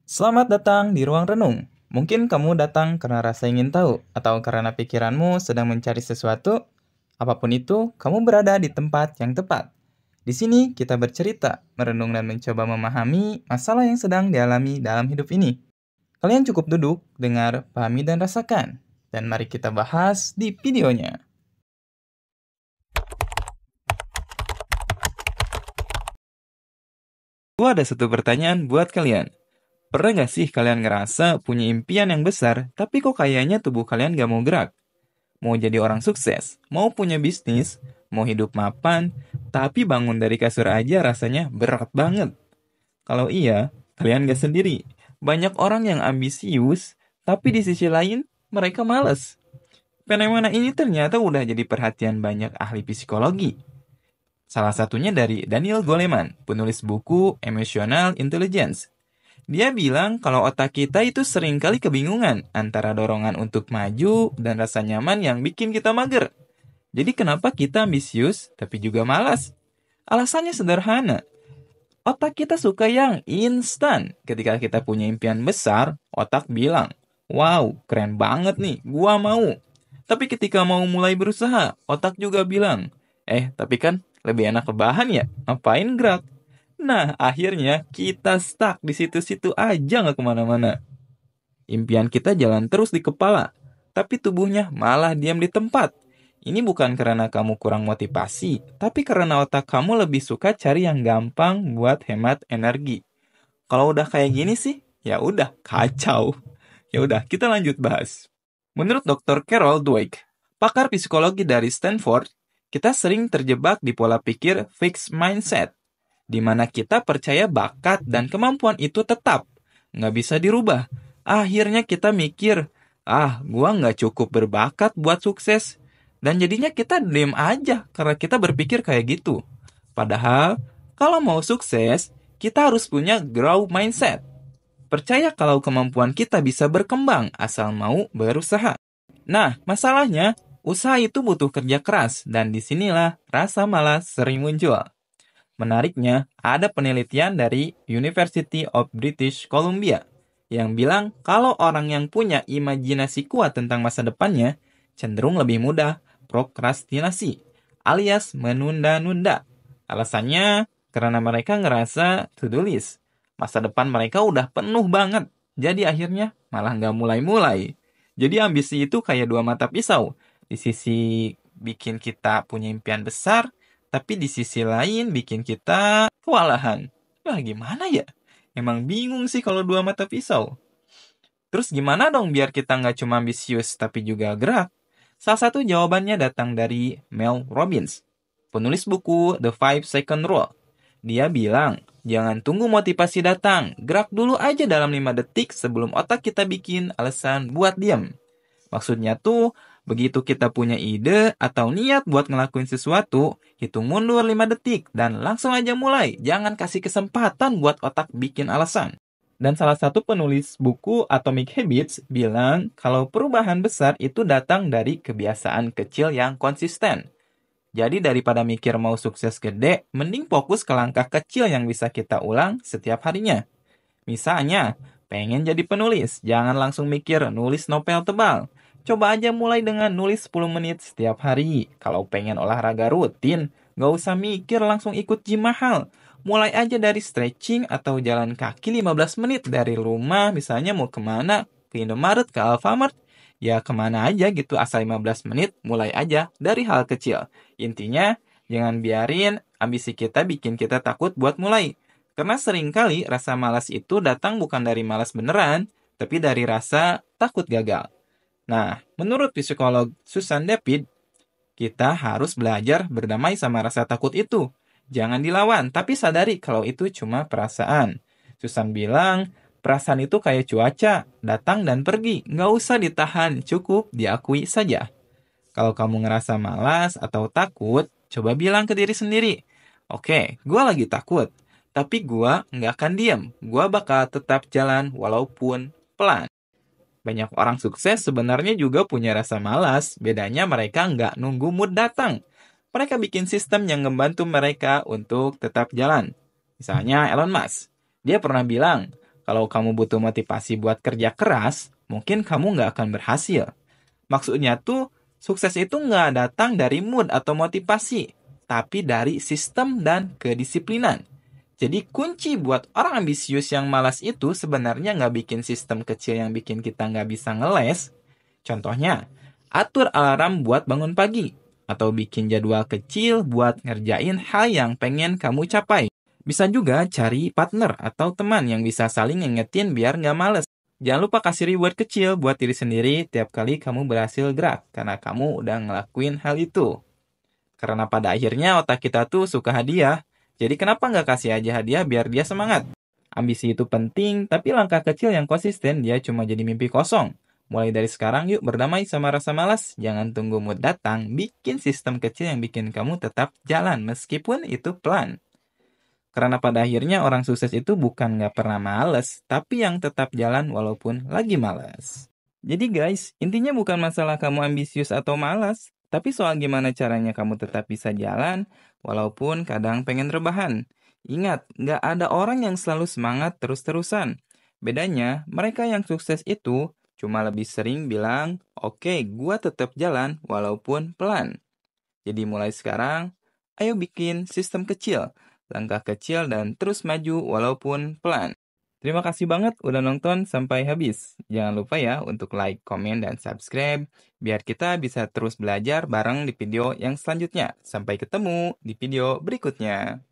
Selamat datang di ruang renung. Mungkin kamu datang karena rasa ingin tahu, atau karena pikiranmu sedang mencari sesuatu. Apapun itu, kamu berada di tempat yang tepat. Di sini kita bercerita, merenung dan mencoba memahami masalah yang sedang dialami dalam hidup ini. Kalian cukup duduk, dengar, pahami, dan rasakan. Dan mari kita bahas di videonya. Gua ada satu pertanyaan buat kalian. Pernah nggak sih kalian ngerasa punya impian yang besar, tapi kok kayaknya tubuh kalian nggak mau gerak? Mau jadi orang sukses, mau punya bisnis, mau hidup mapan, tapi bangun dari kasur aja rasanya berat banget. Kalau iya, kalian gak sendiri. Banyak orang yang ambisius, tapi di sisi lain mereka malas. Fenomena ini ternyata udah jadi perhatian banyak ahli psikologi. Salah satunya dari Daniel Goleman, penulis buku Emotional Intelligence. Dia bilang kalau otak kita itu seringkali kebingungan antara dorongan untuk maju dan rasa nyaman yang bikin kita mager. Jadi kenapa kita ambisius tapi juga malas? Alasannya sederhana. Otak kita suka yang instan. Ketika kita punya impian besar, otak bilang, "Wow, keren banget nih, gua mau." Tapi ketika mau mulai berusaha, otak juga bilang, tapi kan lebih enak rebahan ya, ngapain gerak?" Nah, akhirnya kita stuck di situ-situ aja nggak kemana-mana. Impian kita jalan terus di kepala, tapi tubuhnya malah diam di tempat. Ini bukan karena kamu kurang motivasi, tapi karena otak kamu lebih suka cari yang gampang buat hemat energi. Kalau udah kayak gini sih, ya udah kacau. Ya udah, kita lanjut bahas. Menurut Dr. Carol Dweck, pakar psikologi dari Stanford, kita sering terjebak di pola pikir fixed mindset, di mana kita percaya bakat dan kemampuan itu tetap, nggak bisa dirubah. Akhirnya kita mikir, gua nggak cukup berbakat buat sukses. Dan jadinya kita diem aja karena kita berpikir kayak gitu. Padahal, kalau mau sukses, kita harus punya grow mindset. Percaya kalau kemampuan kita bisa berkembang asal mau berusaha. Nah, masalahnya, usaha itu butuh kerja keras dan disinilah rasa malas sering muncul. Menariknya, ada penelitian dari University of British Columbia yang bilang kalau orang yang punya imajinasi kuat tentang masa depannya cenderung lebih mudah prokrastinasi, alias menunda-nunda. Alasannya karena mereka ngerasa to-do list. Masa depan mereka udah penuh banget, jadi akhirnya malah nggak mulai-mulai. Jadi ambisi itu kayak dua mata pisau. Di sisi bikin kita punya impian besar, tapi di sisi lain bikin kita kewalahan. Wah, gimana ya? Emang bingung sih kalau dua mata pisau. Terus gimana dong biar kita nggak cuma ambisius tapi juga gerak? Salah satu jawabannya datang dari Mel Robbins, penulis buku The 5 Second Rule. Dia bilang, jangan tunggu motivasi datang, gerak dulu aja dalam 5 detik sebelum otak kita bikin alasan buat diam. Maksudnya tuh, begitu kita punya ide atau niat buat ngelakuin sesuatu, hitung mundur 5 detik dan langsung aja mulai. Jangan kasih kesempatan buat otak bikin alasan. Dan salah satu penulis buku Atomic Habits bilang kalau perubahan besar itu datang dari kebiasaan kecil yang konsisten. Jadi daripada mikir mau sukses gede, mending fokus ke langkah kecil yang bisa kita ulang setiap harinya. Misalnya, pengen jadi penulis, jangan langsung mikir nulis novel tebal. Coba aja mulai dengan nulis 10 menit setiap hari. Kalau pengen olahraga rutin, nggak usah mikir langsung ikut gym mahal. Mulai aja dari stretching atau jalan kaki 15 menit dari rumah, misalnya mau kemana, ke Indomaret, ke Alfamart, ya kemana aja gitu asal 15 menit, mulai aja dari hal kecil. Intinya, jangan biarin ambisi kita bikin kita takut buat mulai. Karena seringkali rasa malas itu datang bukan dari malas beneran, tapi dari rasa takut gagal. Nah, menurut psikolog Susan David, kita harus belajar berdamai sama rasa takut itu. Jangan dilawan, tapi sadari kalau itu cuma perasaan. Susan bilang, perasaan itu kayak cuaca, datang dan pergi. Nggak usah ditahan, cukup diakui saja. Kalau kamu ngerasa malas atau takut, coba bilang ke diri sendiri, "Oke, gue lagi takut, tapi gue nggak akan diam. Gue bakal tetap jalan walaupun pelan." Banyak orang sukses sebenarnya juga punya rasa malas, bedanya mereka nggak nunggu mood datang. Mereka bikin sistem yang membantu mereka untuk tetap jalan. Misalnya Elon Musk. Dia pernah bilang, Kalau kamu butuh motivasi buat kerja keras, mungkin kamu nggak akan berhasil. Maksudnya tuh, sukses itu nggak datang dari mood atau motivasi, tapi dari sistem dan kedisiplinan. Jadi kunci buat orang ambisius yang malas itu sebenarnya nggak bikin sistem kecil yang bikin kita nggak bisa ngeles. Contohnya, atur alarm buat bangun pagi, atau bikin jadwal kecil buat ngerjain hal yang pengen kamu capai. Bisa juga cari partner atau teman yang bisa saling ngingetin biar nggak males. Jangan lupa kasih reward kecil buat diri sendiri tiap kali kamu berhasil gerak, karena kamu udah ngelakuin hal itu. Karena pada akhirnya otak kita tuh suka hadiah, jadi kenapa nggak kasih aja hadiah biar dia semangat? Ambisi itu penting, tapi langkah kecil yang konsisten dia cuma jadi mimpi kosong. Mulai dari sekarang yuk berdamai sama rasa malas. Jangan tunggu mood datang, bikin sistem kecil yang bikin kamu tetap jalan meskipun itu pelan. Karena pada akhirnya orang sukses itu bukan nggak pernah males, tapi yang tetap jalan walaupun lagi males. Jadi guys, intinya bukan masalah kamu ambisius atau malas, tapi soal gimana caranya kamu tetap bisa jalan, walaupun kadang pengen rebahan. Ingat, nggak ada orang yang selalu semangat terus-terusan. Bedanya, mereka yang sukses itu cuma lebih sering bilang, oke, gua tetap jalan walaupun pelan. Jadi mulai sekarang, ayo bikin sistem kecil, langkah kecil dan terus maju walaupun pelan. Terima kasih banget udah nonton sampai habis. Jangan lupa ya untuk like, komen, dan subscribe biar kita bisa terus belajar bareng di video yang selanjutnya. Sampai ketemu di video berikutnya.